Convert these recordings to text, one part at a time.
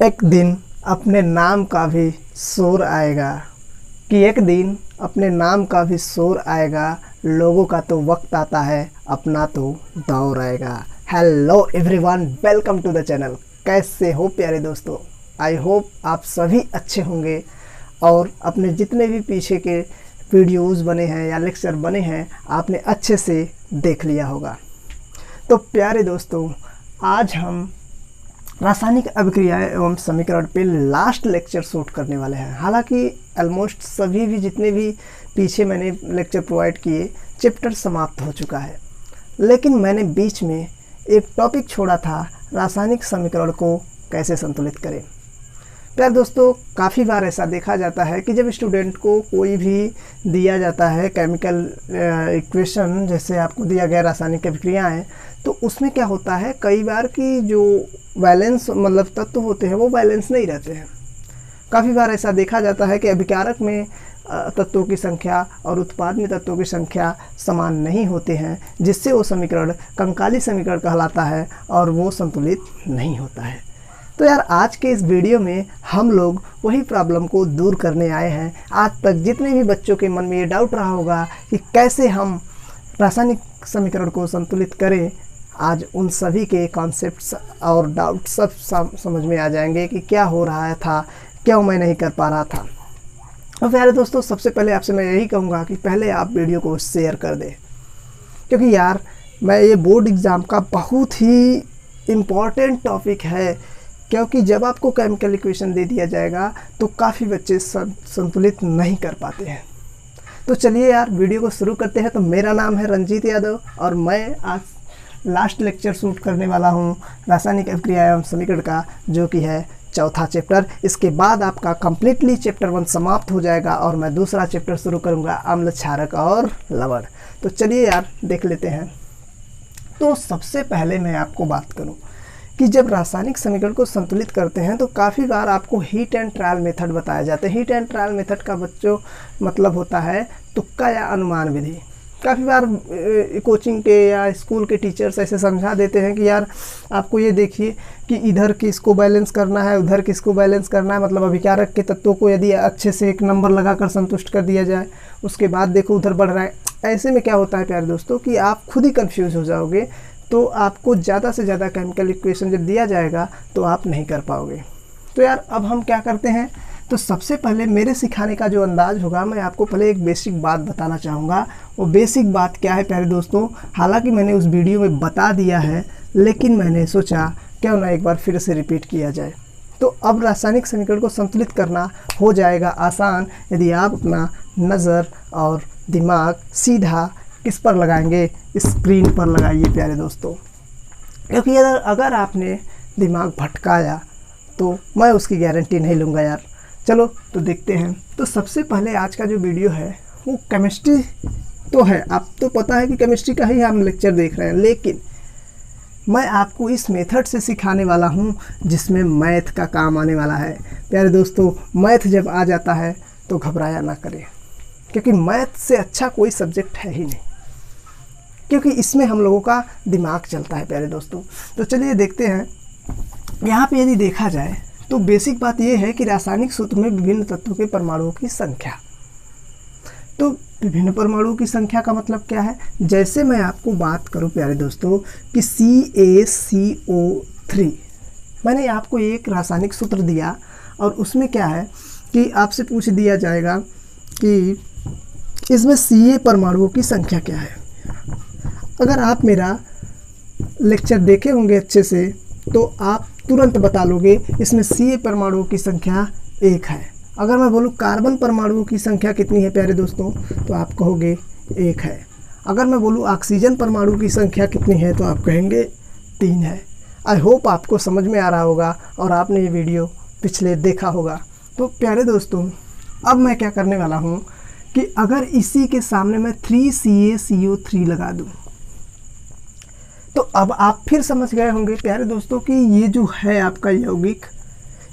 एक दिन अपने नाम का भी शोर आएगा कि एक दिन अपने नाम का भी शोर आएगा। लोगों का तो वक्त आता है, अपना तो दौर आएगा। Hello everyone, welcome to the channel. कैसे हो प्यारे दोस्तों? आई होप आप सभी अच्छे होंगे और अपने जितने भी पीछे के वीडियोस बने हैं या लेक्चर बने हैं आपने अच्छे से देख लिया होगा। तो प्यारे दोस्तों, आज हम रासायनिक अभिक्रियाएं एवं समीकरण पे लास्ट लेक्चर शूट करने वाले हैं। हालांकि ऑलमोस्ट सभी भी जितने भी पीछे मैंने लेक्चर प्रोवाइड किए चैप्टर समाप्त हो चुका है, लेकिन मैंने बीच में एक टॉपिक छोड़ा था, रासायनिक समीकरण को कैसे संतुलित करें। प्यारे दोस्तों, काफ़ी बार ऐसा देखा जाता है कि जब स्टूडेंट को कोई भी दिया जाता है केमिकल इक्वेशन, जैसे आपको दिया गया रासायनिक अभिक्रियाएं, तो उसमें क्या होता है कई बार कि जो बैलेंस मतलब तत्व होते हैं वो बैलेंस नहीं रहते हैं। काफ़ी बार ऐसा देखा जाता है कि अभिकारक में तत्वों की संख्या और उत्पाद में तत्वों की संख्या समान नहीं होते हैं, जिससे वो समीकरण कंकाली समीकरण कहलाता है और वो संतुलित नहीं होता है। तो यार, आज के इस वीडियो में हम लोग वही प्रॉब्लम को दूर करने आए हैं। आज तक जितने भी बच्चों के मन में ये डाउट रहा होगा कि कैसे हम रासायनिक समीकरण को संतुलित करें, आज उन सभी के कॉन्सेप्ट्स और डाउट सब समझ में आ जाएंगे कि क्या हो रहा था, क्यों मैं नहीं कर पा रहा था। और प्यारे दोस्तों, सबसे पहले आपसे मैं यही कहूँगा कि पहले आप वीडियो को शेयर कर दें, क्योंकि यार मैं ये बोर्ड एग्ज़ाम का बहुत ही इम्पॉर्टेंट टॉपिक है। क्योंकि जब आपको केमिकल इक्वेशन दे दिया जाएगा तो काफ़ी बच्चे संतुलित नहीं कर पाते हैं। तो चलिए यार, वीडियो को शुरू करते हैं। तो मेरा नाम है रंजीत यादव और मैं आज लास्ट लेक्चर शूट करने वाला हूँ रासायनिक अभिक्रिया एवं समीकरण का, जो कि है चौथा चैप्टर। इसके बाद आपका कम्प्लीटली चैप्टर 1 समाप्त हो जाएगा और मैं दूसरा चैप्टर शुरू करूँगा, अम्ल, क्षारक और लवण। तो चलिए यार देख लेते हैं। तो सबसे पहले मैं आपको बात करूँ कि जब रासायनिक समीकरण को संतुलित करते हैं तो काफ़ी बार आपको हीट एंड ट्रायल मेथड बताया जाता है। हीट एंड ट्रायल मेथड का बच्चों मतलब होता है तुक्का या अनुमान विधि। काफ़ी बार कोचिंग के या स्कूल के टीचर्स ऐसे समझा देते हैं कि यार आपको ये देखिए कि इधर किसको बैलेंस करना है, उधर किसको बैलेंस करना है। मतलब अभिकारक के तत्वों को यदि अच्छे से एक नंबर लगाकर संतुष्ट कर दिया जाए, उसके बाद देखो उधर बढ़ रहा है। ऐसे में क्या होता है प्यारे दोस्तों कि आप खुद ही कन्फ्यूज़ हो जाओगे। तो आपको ज़्यादा से ज़्यादा केमिकल इक्वेशन जब दिया जाएगा तो आप नहीं कर पाओगे। तो यार अब हम क्या करते हैं, तो सबसे पहले मेरे सिखाने का जो अंदाज़ होगा, मैं आपको पहले एक बेसिक बात बताना चाहूँगा। वो बेसिक बात क्या है प्यारे दोस्तों, हालांकि मैंने उस वीडियो में बता दिया है, लेकिन मैंने सोचा क्यों ना एक बार फिर से रिपीट किया जाए। तो अब रासायनिक समीकरण को संतुलित करना हो जाएगा आसान यदि आप अपना नज़र और दिमाग सीधा किस पर लगाएंगे, स्क्रीन पर लगाइए प्यारे दोस्तों। क्योंकि अगर आपने दिमाग भटकाया तो मैं उसकी गारंटी नहीं लूँगा यार। चलो तो देखते हैं। तो सबसे पहले आज का जो वीडियो है वो केमिस्ट्री तो है, आप तो पता है कि केमिस्ट्री का ही हम लेक्चर देख रहे हैं, लेकिन मैं आपको इस मेथड से सिखाने वाला हूँ जिसमें मैथ का काम आने वाला है। प्यारे दोस्तों, मैथ जब आ जाता है तो घबराया ना करें, क्योंकि मैथ से अच्छा कोई सब्जेक्ट है ही नहीं, क्योंकि इसमें हम लोगों का दिमाग चलता है प्यारे दोस्तों। तो चलिए देखते हैं। यहाँ पे यदि देखा जाए तो बेसिक बात यह है कि रासायनिक सूत्र में विभिन्न तत्वों के परमाणुओं की संख्या। तो विभिन्न परमाणुओं की संख्या का मतलब क्या है? जैसे मैं आपको बात करूं प्यारे दोस्तों कि CaCO3, मैंने आपको एक रासायनिक सूत्र दिया और उसमें क्या है कि आपसे पूछ दिया जाएगा कि इसमें Ca परमाणुओं की संख्या क्या है। अगर आप मेरा लेक्चर देखे होंगे अच्छे से तो आप तुरंत बता लोगे इसमें Ca परमाणुओं की संख्या 1 है। अगर मैं बोलूँ कार्बन परमाणुओं की संख्या कितनी है प्यारे दोस्तों, तो आप कहोगे 1 है। अगर मैं बोलूँ ऑक्सीजन परमाणु की संख्या कितनी है तो आप कहेंगे 3 है। आई होप आपको समझ में आ रहा होगा और आपने ये वीडियो पिछले देखा होगा। तो प्यारे दोस्तों, अब मैं क्या करने वाला हूँ कि अगर इसी के सामने मैं 3CaCO3 लगा दूँ तो अब आप फिर समझ गए होंगे प्यारे दोस्तों कि ये जो है आपका यौगिक,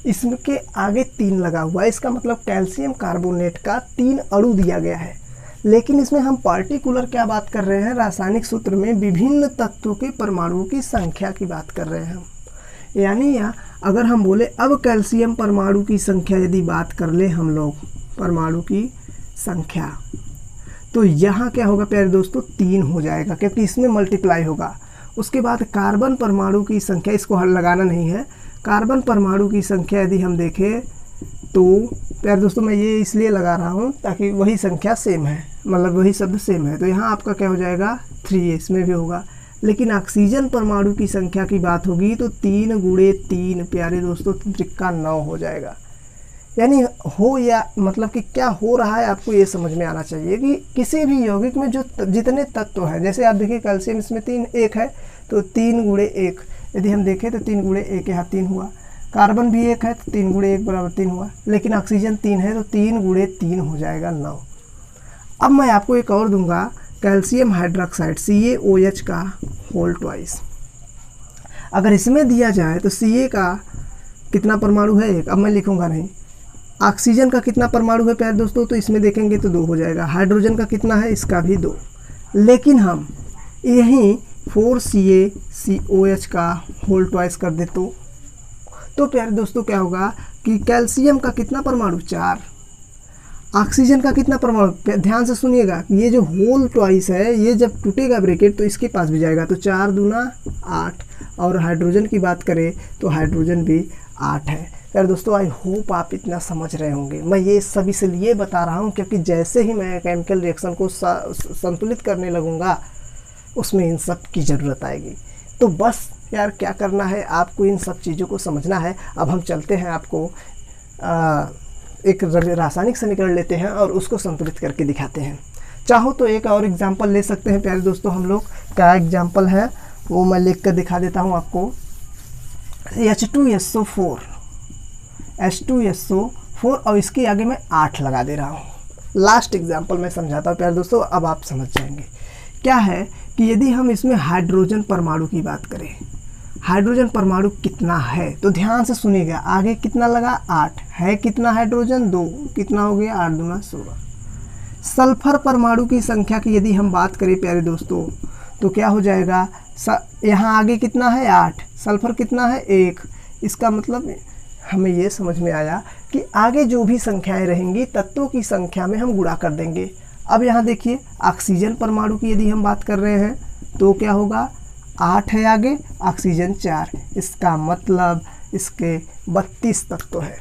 इसके आगे 3 लगा हुआ है। इसका मतलब कैल्शियम कार्बोनेट का 3 अणु दिया गया है। लेकिन इसमें हम पार्टिकुलर क्या बात कर रहे हैं, रासायनिक सूत्र में विभिन्न तत्वों के परमाणुओं की संख्या की बात कर रहे हैं हम। यानी अगर हम बोले अब कैल्शियम परमाणु की संख्या यदि बात कर ले हम लोग, परमाणु की संख्या, तो यहाँ क्या होगा प्यारे दोस्तों 3 हो जाएगा क्योंकि इसमें मल्टीप्लाई होगा। उसके बाद कार्बन परमाणु की संख्या, इसको हल लगाना नहीं है, कार्बन परमाणु की संख्या यदि हम देखें तो प्यारे दोस्तों मैं ये इसलिए लगा रहा हूँ ताकि वही संख्या सेम है, मतलब वही शब्द सेम है, तो यहाँ आपका क्या हो जाएगा 3, इसमें भी होगा। लेकिन ऑक्सीजन परमाणु की संख्या की बात होगी तो 3 गुणे 3 प्यारे दोस्तों त्रिका 9 हो जाएगा। यानी हो या मतलब कि क्या हो रहा है आपको ये समझ में आना चाहिए कि किसी भी यौगिक में जो जितने तत्व हैं, जैसे आप देखिए कैल्शियम इसमें 3 1 है तो 3 गुणे 1, यदि हम देखें तो 3 गुणे 1 यहाँ 3 हुआ। कार्बन भी 1 है तो 3 गुणे 1 बराबर 3 हुआ। लेकिन ऑक्सीजन 3 है तो 3 गुणे 3 हो जाएगा 9। अब मैं आपको एक और दूंगा, कैल्शियम हाइड्रोक्साइड CaOH का होल ट्वाइस। अगर इसमें दिया जाए तो Ca का कितना परमाणु है 1, अब मैं लिखूंगा नहीं। ऑक्सीजन का कितना परमाणु है प्यारे दोस्तों, तो इसमें देखेंगे तो 2 हो जाएगा। हाइड्रोजन का कितना है, इसका भी 2। लेकिन हम यहीं 4CaCOH का होल ट्वाइस कर दे तो प्यारे दोस्तों क्या होगा कि कैल्शियम का कितना परमाणु 4, ऑक्सीजन का कितना परमाणु, ध्यान से सुनिएगा, ये जो होल ट्वाइस है ये जब टूटेगा ब्रैकेट तो इसके पास भी जाएगा, तो 4 दूना 8। और हाइड्रोजन की बात करें तो हाइड्रोजन भी 8 है। यार दोस्तों आई होप आप इतना समझ रहे होंगे। मैं ये सब इसलिए बता रहा हूँ क्योंकि जैसे ही मैं केमिकल रिएक्शन को संतुलित करने लगूँगा उसमें इन सब की ज़रूरत आएगी। तो बस यार क्या करना है, आपको इन सब चीज़ों को समझना है। अब हम चलते हैं, आपको एक रासायनिक समीकरण लेते हैं और उसको संतुलित करके दिखाते हैं। चाहो तो एक और एग्जाम्पल ले सकते हैं प्यारे दोस्तों हम लोग। क्या एग्जाम्पल है वो मैं लिख कर दिखा देता हूँ आपको। H2SO4 H2SO4 और इसके आगे मैं 8 लगा दे रहा हूँ। लास्ट एग्जाम्पल मैं समझाता हूँ प्यारे दोस्तों, अब आप समझ जाएंगे। क्या है कि यदि हम इसमें हाइड्रोजन परमाणु की बात करें, हाइड्रोजन परमाणु कितना है तो ध्यान से सुनिएगा। आगे कितना लगा 8 है, कितना हाइड्रोजन 2, कितना हो गया 8 दूना 16। सल्फर परमाणु की संख्या की यदि हम बात करें प्यारे दोस्तों तो क्या हो जाएगा, यहाँ आगे कितना है 8, सल्फर कितना है 1। इसका मतलब हमें ये समझ में आया कि आगे जो भी संख्याएं रहेंगी तत्वों की संख्या में हम गुणा कर देंगे। अब यहाँ देखिए ऑक्सीजन परमाणु की यदि हम बात कर रहे हैं तो क्या होगा, 8 है आगे, ऑक्सीजन 4, इसका मतलब इसके 32 तत्व है।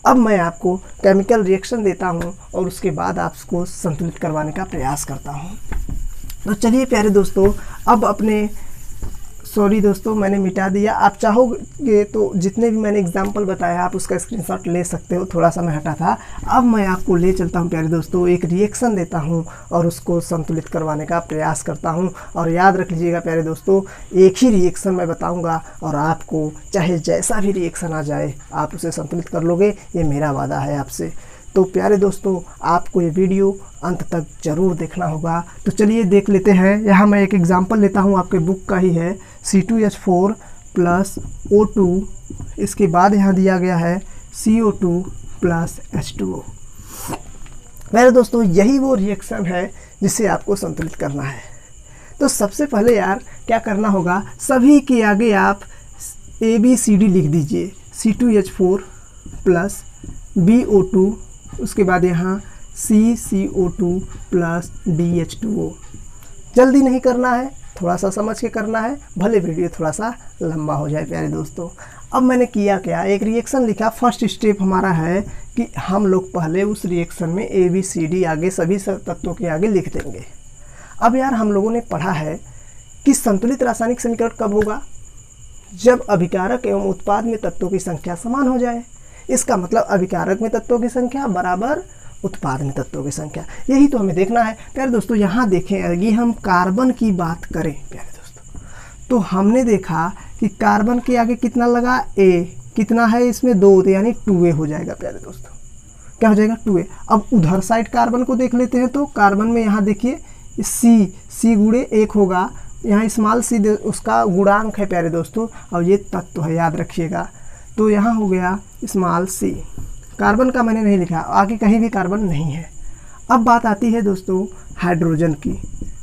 अब मैं आपको केमिकल रिएक्शन देता हूँ और उसके बाद आपको संतुलित करवाने का प्रयास करता हूँ। तो चलिए प्यारे दोस्तों, अब अपने सॉरी दोस्तों मैंने मिटा दिया। आप चाहोगे तो जितने भी मैंने एग्जाम्पल बताया आप उसका स्क्रीनशॉट ले सकते हो, थोड़ा सा मैं हटा था। अब मैं आपको ले चलता हूँ प्यारे दोस्तों, एक रिएक्शन देता हूँ और उसको संतुलित करवाने का प्रयास करता हूँ। और याद रख लीजिएगा प्यारे दोस्तों, एक ही रिएक्शन मैं बताऊँगा और आपको चाहे जैसा भी रिएक्शन आ जाए आप उसे संतुलित कर लोगे, ये मेरा वादा है आपसे। तो प्यारे दोस्तों आपको ये वीडियो अंत तक ज़रूर देखना होगा। तो चलिए देख लेते हैं। यहाँ मैं एक एग्जांपल लेता हूँ, आपके बुक का ही है, C2H4 + O2, इसके बाद यहाँ दिया गया है CO2 + H2O। प्यारे दोस्तों यही वो रिएक्शन है जिसे आपको संतुलित करना है। तो सबसे पहले यार क्या करना होगा, सभी के आगे आप ABCD लिख दीजिए। C2H4 + BO2, उसके बाद यहाँ CCO2 + DH2O। जल्दी नहीं करना है, थोड़ा सा समझ के करना है, भले वीडियो थोड़ा सा लंबा हो जाए प्यारे दोस्तों। अब मैंने किया क्या, एक रिएक्शन लिखा। फर्स्ट स्टेप हमारा है कि हम लोग पहले उस रिएक्शन में ABCD आगे सभी तत्वों के आगे लिख देंगे। अब यार हम लोगों ने पढ़ा है कि संतुलित रासायनिक समीकरण कब होगा, जब अभिकारक एवं उत्पाद में तत्वों की संख्या समान हो जाए। इसका मतलब अभिकारक में तत्वों की संख्या बराबर उत्पाद में तत्वों की संख्या, यही तो हमें देखना है प्यारे दोस्तों। यहाँ देखें अगर हम कार्बन की बात करें प्यारे दोस्तों, तो हमने देखा कि कार्बन के आगे कितना लगा A, कितना है इसमें 2, तो यानी 2A हो जाएगा प्यारे दोस्तों। क्या हो जाएगा 2A। अब उधर साइड कार्बन को देख लेते हैं, तो कार्बन में यहाँ देखिए C गुणे 1 होगा, यहाँ स्मॉल c उसका गुणांक है प्यारे दोस्तों, और ये तत्व है याद रखिएगा। तो यहाँ हो गया स्मॉल c। कार्बन का मैंने नहीं लिखा, आगे कहीं भी कार्बन नहीं है। अब बात आती है दोस्तों हाइड्रोजन की।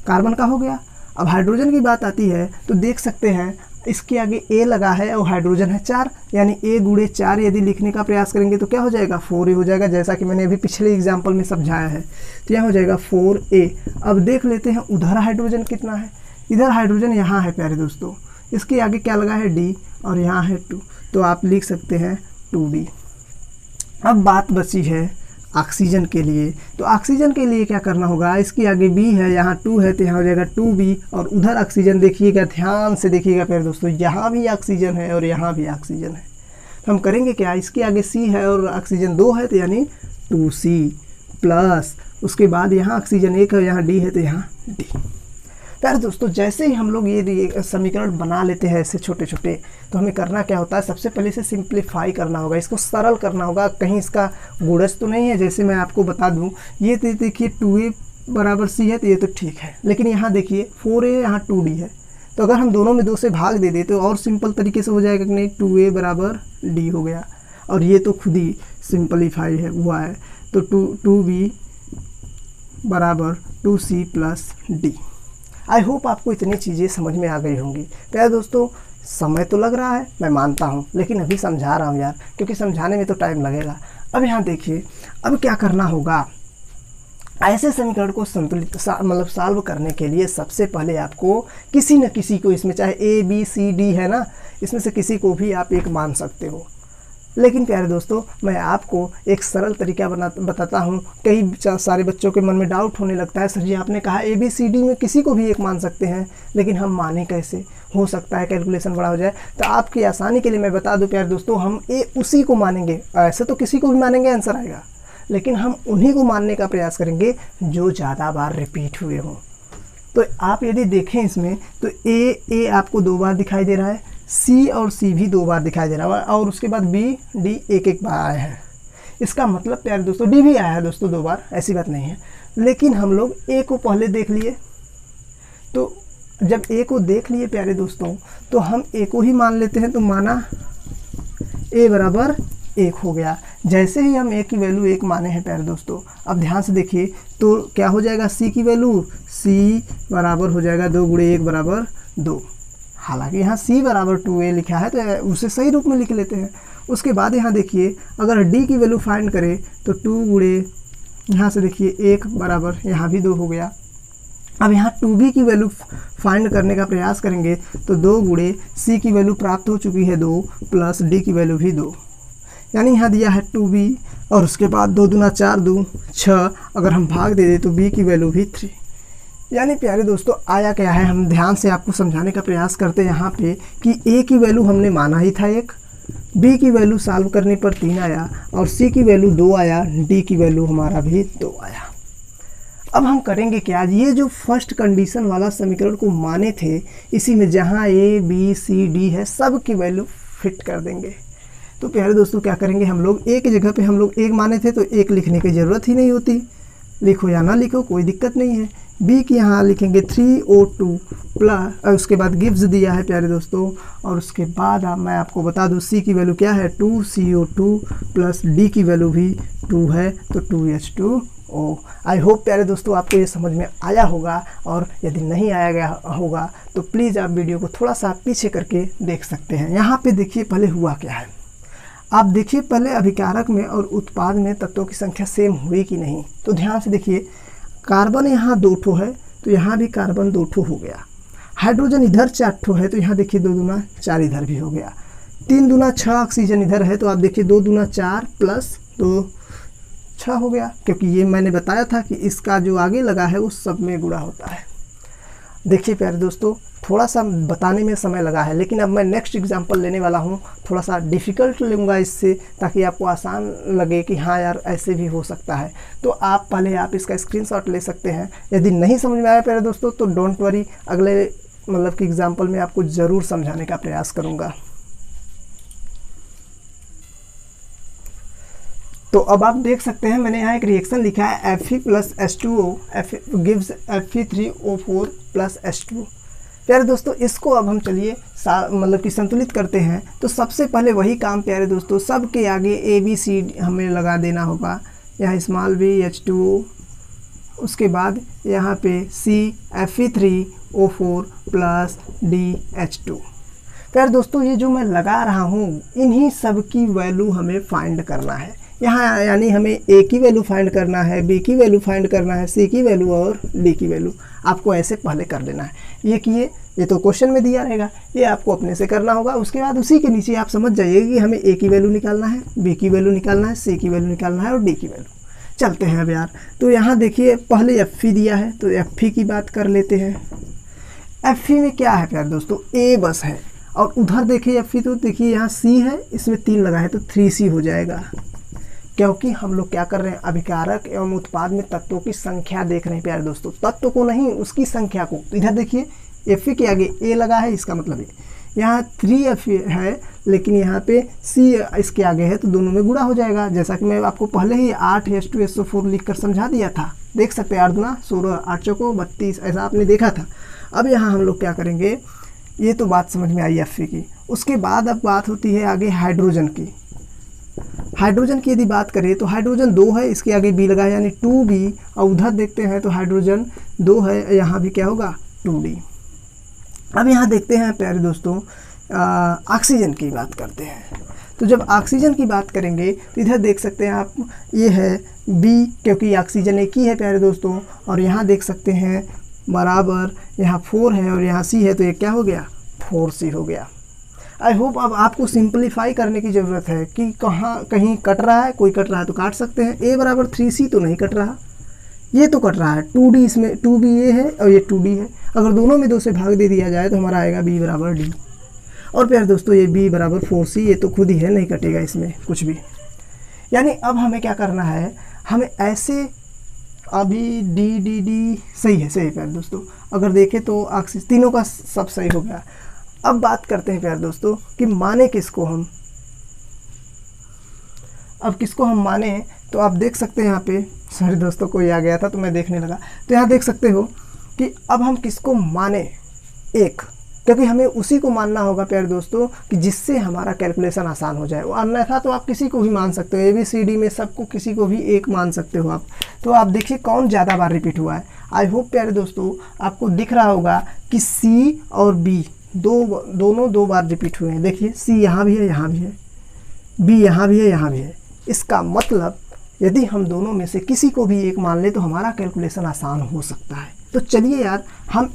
कार्बन का हो गया, अब हाइड्रोजन की बात आती है तो देख सकते हैं इसके आगे ए लगा है और हाइड्रोजन है 4, यानी ए गुणे 4 यदि लिखने का प्रयास करेंगे तो क्या हो जाएगा 4a हो जाएगा, जैसा कि मैंने अभी पिछले एग्जाम्पल में समझाया है। तो यह हो जाएगा 4a। अब देख लेते हैं उधर हाइड्रोजन कितना है। इधर हाइड्रोजन यहाँ है प्यारे दोस्तों, इसके आगे क्या लगा है d और यहाँ है 2, तो आप लिख सकते हैं 2d। अब बात बची है ऑक्सीजन के लिए। तो ऑक्सीजन के लिए क्या करना होगा, इसके आगे B है, यहाँ 2 है, तो यहाँ हो जाएगा 2b। और उधर ऑक्सीजन देखिएगा, ध्यान से देखिएगा प्यारे दोस्तों, यहाँ भी ऑक्सीजन है और यहाँ भी ऑक्सीजन है। तो हम करेंगे क्या, इसके आगे C है और ऑक्सीजन 2 है, तो यानी 2c प्लस उसके बाद यहाँ ऑक्सीजन 1 है, यहाँ D है, तो यहाँ D। प्यारे दोस्तों जैसे ही हम लोग ये समीकरण बना लेते हैं ऐसे छोटे छोटे, तो हमें करना क्या होता है, सबसे पहले इसे सिंप्लीफाई करना होगा, इसको सरल करना होगा। कहीं इसका गुणज तो नहीं है, जैसे मैं आपको बता दूं, ये देखिए 2a बराबर c है, तो ये तो ठीक है, लेकिन यहाँ देखिए 4a यहाँ 2d है, तो अगर हम दोनों में 2 से भाग दे दें तो और सिंपल तरीके से हो जाएगा कि नहीं, 2a बराबर d हो गया, और ये तो खुद ही सिंपलीफाई है हुआ है। तो 2b बराबर 2c plus d। I hope आपको इतनी चीज़ें समझ में आ गई होंगी। प्यारे दोस्तों समय तो लग रहा है, मैं मानता हूँ, लेकिन अभी समझा रहा हूँ यार, क्योंकि समझाने में तो टाइम लगेगा। अब यहाँ देखिए, अब क्या करना होगा, ऐसे समीकरण को संतुलित मतलब सॉल्व करने के लिए सबसे पहले आपको किसी न किसी को, इसमें चाहे A B C D है ना, इसमें से किसी को भी आप एक मान सकते हो। लेकिन प्यारे दोस्तों मैं आपको एक सरल तरीका बताता हूँ। कई सारे बच्चों के मन में डाउट होने लगता है, सर जी आपने कहा A B C D में किसी को भी एक मान सकते हैं, लेकिन हम माने कैसे, हो सकता है कैलकुलेशन बड़ा हो जाए। तो आपकी आसानी के लिए मैं बता दूं प्यारे दोस्तों, हम उसी को मानेंगे, ऐसे तो किसी को भी मानेंगे आंसर आएगा, लेकिन हम उन्हीं को मानने का प्रयास करेंगे जो ज़्यादा बार रिपीट हुए हों। तो आप यदि देखें इसमें, तो ए आपको 2 बार दिखाई दे रहा है, C और C भी 2 बार दिखाई दे रहा है, और उसके बाद B D एक बार आया है। इसका मतलब प्यारे दोस्तों D भी आया है दोस्तों 2 बार, ऐसी बात नहीं है। लेकिन हम लोग A को पहले देख लिए, तो जब A को देख लिए प्यारे दोस्तों, तो हम A को ही मान लेते हैं, तो माना A बराबर 1 हो गया। जैसे ही हम A की वैल्यू 1 माने हैं प्यारे दोस्तों, अब ध्यान से देखिए, तो क्या हो जाएगा C की वैल्यू, C बराबर हो जाएगा 2 गुणे 1 बराबर 2। हालांकि यहाँ C बराबर 2a लिखा है, तो उसे सही रूप में लिख लेते हैं। उसके बाद यहाँ देखिए, अगर D की वैल्यू फाइंड करें तो 2 गुणे, यहाँ से देखिए 1 बराबर यहाँ भी 2 हो गया। अब यहाँ 2b की वैल्यू फाइंड करने का प्रयास करेंगे, तो 2 गुणे C की वैल्यू प्राप्त हो चुकी है 2, प्लस D की वैल्यू भी 2, यानी यहाँ दिया है 2b, और उसके बाद 2 दूना 4 2 6, अगर हम भाग दे दें तो b की वैल्यू भी 3। यानी प्यारे दोस्तों आया क्या है, हम ध्यान से आपको समझाने का प्रयास करते हैं यहाँ पे कि A की वैल्यू हमने माना ही था 1, B की वैल्यू सॉल्व करने पर 3 आया, और C की वैल्यू 2 आया, D की वैल्यू हमारा भी 2 आया। अब हम करेंगे क्या, ये जो फर्स्ट कंडीशन वाला समीकरण को माने थे, इसी में जहाँ A B C D है सब की वैल्यू फिट कर देंगे। तो प्यारे दोस्तों क्या करेंगे, हम लोग एक जगह पे हम लोग 1 माने थे, तो 1 लिखने की ज़रूरत ही नहीं होती, लिखो या ना लिखो कोई दिक्कत नहीं है। B की यहाँ लिखेंगे 3O2 प्लस, उसके बाद गिव्स दिया है प्यारे दोस्तों, और उसके बाद मैं आपको बता दूँ C की वैल्यू क्या है 2CO2 प्लस D की वैल्यू भी 2 है, तो 2H2O। आई होप प्यारे दोस्तों आपको ये समझ में आया होगा, और यदि नहीं आया गया होगा तो प्लीज़ आप वीडियो को थोड़ा सा पीछे करके देख सकते हैं। यहाँ पे देखिए पहले हुआ क्या है, आप देखिए पहले अभिकारक में और उत्पाद में तत्वों की संख्या सेम हुई कि नहीं। तो ध्यान से देखिए, कार्बन यहाँ 2 ठो है, तो यहाँ भी कार्बन 2 ठो हो गया। हाइड्रोजन इधर 4 ठो है, तो यहाँ देखिए 2 दूना 4 इधर भी हो गया। 3 दूना 6 ऑक्सीजन इधर है, तो आप देखिए 2 दूना 4 प्लस 2 6 हो गया, क्योंकि ये मैंने बताया था कि इसका जो आगे लगा है वो सब में गुणा होता है। देखिए प्यारे दोस्तों थोड़ा सा बताने में समय लगा है, लेकिन अब मैं नेक्स्ट एग्जांपल लेने वाला हूँ, थोड़ा सा डिफ़िकल्ट लूँगा इससे, ताकि आपको आसान लगे कि हाँ यार ऐसे भी हो सकता है। तो आप पहले आप इसका स्क्रीनशॉट ले सकते हैं। यदि नहीं समझ में आया प्यारे दोस्तों तो डोंट वरी, अगले मतलब कि एग्जाम्पल में आपको ज़रूर समझाने का प्रयास करूँगा। तो अब आप देख सकते हैं मैंने यहाँ एक रिएक्शन लिखा है Fe plus H2O gives Fe3O4 plus H2। प्यारे दोस्तों इसको अब हम चलिए मतलब कि संतुलित करते हैं। तो सबसे पहले वही काम प्यारे दोस्तों, सब के आगे ABC हमें लगा देना होगा, यहाँ स्मॉल b H2O, उसके बाद यहाँ पे C Fe3O4 plus D H2। प्यारे दोस्तों ये जो मैं लगा रहा हूँ इन्हीं सब की वैल्यू हमें फाइंड करना है यहाँ, यानी हमें ए की वैल्यू फाइंड करना है, बी की वैल्यू फाइंड करना है, सी की वैल्यू और डी की वैल्यू आपको ऐसे पहले कर लेना है। ये किए, ये तो क्वेश्चन में दिया रहेगा, ये आपको अपने से करना होगा। उसके बाद उसी के नीचे आप समझ जाइए कि हमें ए की वैल्यू निकालना है, बी की वैल्यू निकालना है, सी की वैल्यू निकालना है और डी की वैल्यू। चलते हैं अब यार, तो यहाँ देखिए पहले एफ दिया है तो एफ की बात कर लेते हैं। एफ में क्या है प्यारे दोस्तों, ए बस है, और उधर देखिए एफ तो देखिए यहाँ सी है, इसमें 3 लगा है तो 3C हो जाएगा, क्योंकि हम लोग क्या कर रहे हैं, अभिकारक एवं उत्पाद में तत्वों की संख्या देख रहे हैं प्यारे दोस्तों, तत्व को नहीं उसकी संख्या को। तो इधर देखिए एफ के आगे ए लगा है, इसका मतलब है यहाँ 3F है, लेकिन यहाँ पे C इसके आगे है तो दोनों में गुणा हो जाएगा। जैसा कि मैं आपको पहले ही 8:4 लिख कर समझा दिया था, देख सकते हैं 8 दूना 16, 8 चौको 32, ऐसा आपने देखा था। अब यहाँ हम लोग क्या करेंगे, ये तो बात समझ में आई एफ की। उसके बाद अब बात होती है आगे हाइड्रोजन की। हाइड्रोजन की यदि बात करें तो हाइड्रोजन 2 है, इसके आगे बी लगा है यानी 2B, और उधर देखते हैं तो हाइड्रोजन 2 है, यहाँ भी क्या होगा 2D। अब यहाँ देखते हैं प्यारे दोस्तों ऑक्सीजन की बात करते हैं। तो जब ऑक्सीजन की बात करेंगे तो इधर देख सकते हैं आप, ये है B, क्योंकि ऑक्सीजन एक ही है प्यारे दोस्तों, और यहाँ देख सकते हैं बराबर यहाँ 4 है और यहाँ C है, तो ये क्या हो गया 4C हो गया। आई होप अब आपको सिंपलीफाई करने की ज़रूरत है कि कहीं कट रहा है, कोई कट रहा है तो काट सकते हैं। A बराबर 3C तो नहीं कट रहा, ये तो कट रहा है 2D, इसमें 2B ये है और ये 2D है। अगर दोनों में 2 से भाग दे दिया जाए तो हमारा आएगा B बराबर D। और प्यारे दोस्तों ये B बराबर 4C, ये तो खुद ही है, नहीं कटेगा इसमें कुछ भी। यानी अब हमें क्या करना है, हमें ऐसे अभी D सही है प्यारे दोस्तों। अगर देखें तो ऑक्सीजन तीनों का सब सही हो गया। अब बात करते हैं प्यारे दोस्तों कि माने किसको हम, अब किसको हम माने, तो आप देख सकते हैं यहाँ पे, सॉरी दोस्तों कोई आ गया था तो मैं देखने लगा, तो यहाँ देख सकते हो कि अब हम किसको माने, एक, क्योंकि हमें उसी को मानना होगा प्यारे दोस्तों कि जिससे हमारा कैलकुलेशन आसान हो जाए। वो अन्यथा तो आप किसी को भी मान सकते हो, ABCD में सबको किसी को भी एक मान सकते हो आप। तो आप देखिए कौन ज़्यादा बार रिपीट हुआ है। आई होप प्यारे दोस्तों आपको दिख रहा होगा कि C और B दोनों 2 बार रिपीट हुए हैं। देखिए C यहाँ भी है, यहाँ भी है, B यहाँ भी है, यहाँ भी है। इसका मतलब यदि हम दोनों में से किसी को भी एक मान ले तो हमारा कैलकुलेशन आसान हो सकता है। तो चलिए यार हम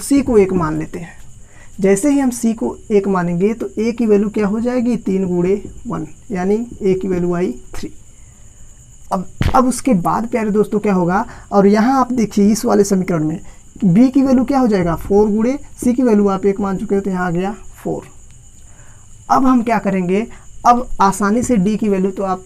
C को एक मान लेते हैं। जैसे ही हम C को एक मानेंगे तो A की वैल्यू क्या हो जाएगी, 3 × 1, यानी A की वैल्यू आई 3। अब उसके बाद प्यारे दोस्तों क्या होगा, और यहाँ आप देखिए इस वाले समीकरण में B की वैल्यू क्या हो जाएगा 4 × C की वैल्यू आप 1 मान चुके हो तो यहाँ आ गया 4। अब हम क्या करेंगे, अब आसानी से D की वैल्यू तो आप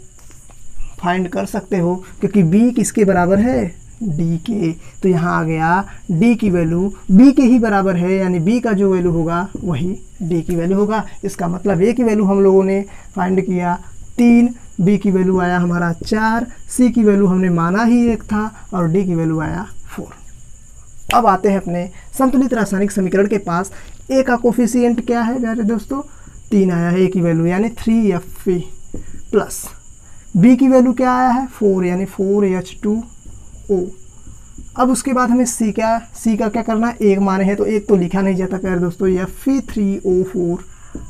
फाइंड कर सकते हो, क्योंकि B किसके बराबर है, D के, तो यहाँ आ गया D की वैल्यू B के ही बराबर है, यानी B का जो वैल्यू होगा वही D की वैल्यू होगा। इसका मतलब A की वैल्यू हम लोगों ने फाइंड किया 3, B की वैल्यू आया हमारा 4, C की वैल्यू हमने माना ही 1 था और D की वैल्यू आया 4। अब आते हैं अपने संतुलित रासायनिक समीकरण के पास। A का कोफिशिएंट क्या है प्यारे दोस्तों, 3 आया है A की वैल्यू, यानी 3Fe प्लस B की वैल्यू क्या आया है 4, यानी 4H2O। अब उसके बाद हमें C का क्या करना है, 1 माने हैं तो 1 तो लिखा नहीं जाता प्यारे दोस्तों, Fe3O4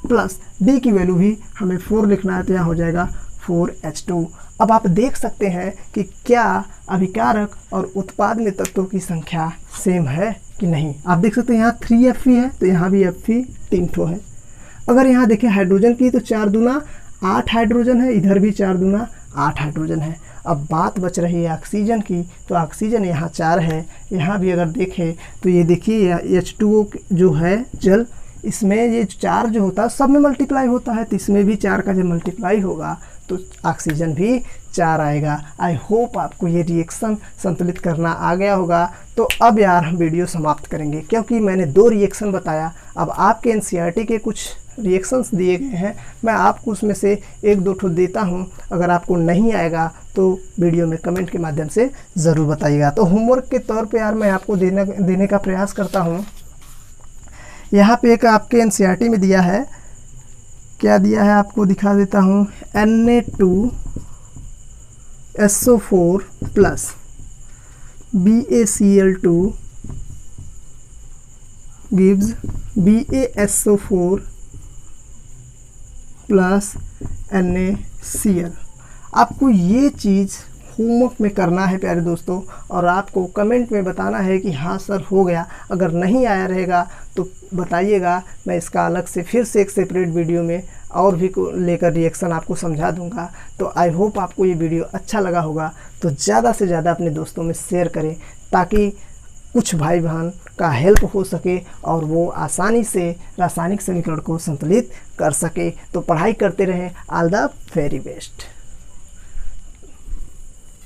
प्लस D की वैल्यू भी हमें 4 लिखना है, तो यहाँ हो जाएगा 4H2। अब आप देख सकते हैं कि क्या अभिकारक और उत्पाद में तत्वों की संख्या सेम है कि नहीं। आप देख सकते हैं यहाँ 3Fe है तो यहाँ भी Fe 3 ठो है। अगर यहाँ देखें हाइड्रोजन की तो 4 दूना 8 हाइड्रोजन है, इधर भी 4 दूना 8 हाइड्रोजन है। अब बात बच रही है ऑक्सीजन की, तो ऑक्सीजन यहाँ 4 है, यहाँ भी अगर देखें तो ये देखिए H2O जो है जल, इसमें ये 4 जो होता है सब में मल्टीप्लाई होता है, तो इसमें भी 4 का जब मल्टीप्लाई होगा तो ऑक्सीजन भी 4 आएगा। आई होप आपको ये रिएक्शन संतुलित करना आ गया होगा। तो अब यार हम वीडियो समाप्त करेंगे, क्योंकि मैंने 2 रिएक्शन बताया। अब आपके NCERT के कुछ रिएक्शंस दिए गए हैं, मैं आपको उसमें से 1-2 ठो देता हूं। अगर आपको नहीं आएगा तो वीडियो में कमेंट के माध्यम से ज़रूर बताइएगा। तो होमवर्क के तौर पे यार मैं आपको देने का प्रयास करता हूं। यहाँ पे एक आपके NCERT में दिया है, क्या दिया है आपको दिखा देता हूँ, Na2SO4 plus BaCl2 gives BaSO4 plus NaCl। आपको ये चीज़ होमवर्क में करना है प्यारे दोस्तों, और आपको कमेंट में बताना है कि हाँ सर हो गया। अगर नहीं आया रहेगा तो बताइएगा, मैं इसका अलग से फिर से एक सेपरेट वीडियो में और भी लेकर रिएक्शन आपको समझा दूंगा। तो आई होप आपको ये वीडियो अच्छा लगा होगा, तो ज़्यादा से ज़्यादा अपने दोस्तों में शेयर करें ताकि कुछ भाई बहन का हेल्प हो सके और वो आसानी से रासायनिक समीकरण को संतुलित कर सके। तो पढ़ाई करते रहें। All the very best.